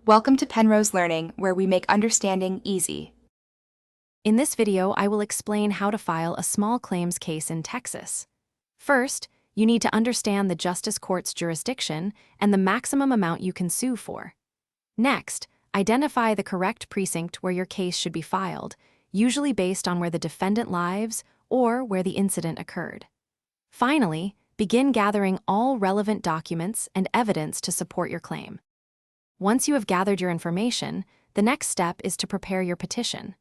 Welcome to Penrose Learning, where we make understanding easy. In this video, I will explain how to file a small claims case in Texas. First, you need to understand the Justice Court's jurisdiction and the maximum amount you can sue for. Next, identify the correct precinct where your case should be filed, usually based on where the defendant lives or where the incident occurred. Finally, begin gathering all relevant documents and evidence to support your claim. Once you have gathered your information, the next step is to prepare your petition.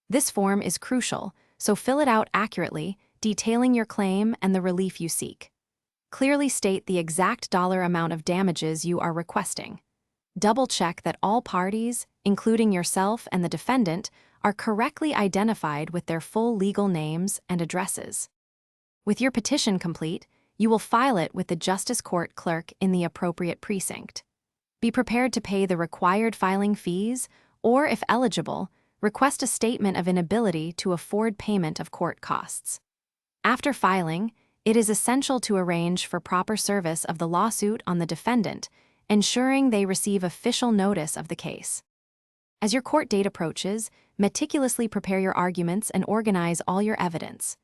This form is crucial, so fill it out accurately, detailing your claim and the relief you seek. Clearly state the exact dollar amount of damages you are requesting. Double-check that all parties, including yourself and the defendant, are correctly identified with their full legal names and addresses. With your petition complete, you will file it with the Justice Court clerk in the appropriate precinct. Be prepared to pay the required filing fees, or if eligible, request a statement of inability to afford payment of court costs. After filing, it is essential to arrange for proper service of the lawsuit on the defendant, ensuring they receive official notice of the case. As your court date approaches, meticulously prepare your arguments and organize all your evidence.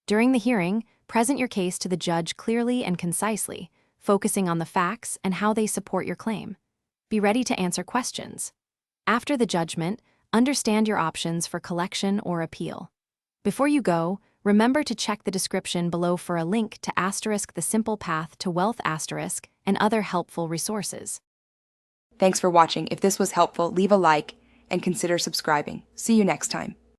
During the hearing, present your case to the judge clearly and concisely, focusing on the facts and how they support your claim. Be ready to answer questions. After the judgment, understand your options for collection or appeal. Before you go, remember to check the description below for a link to *the simple path to wealth* and other helpful resources. Thanks for watching. If this was helpful, leave a like and consider subscribing. See you next time.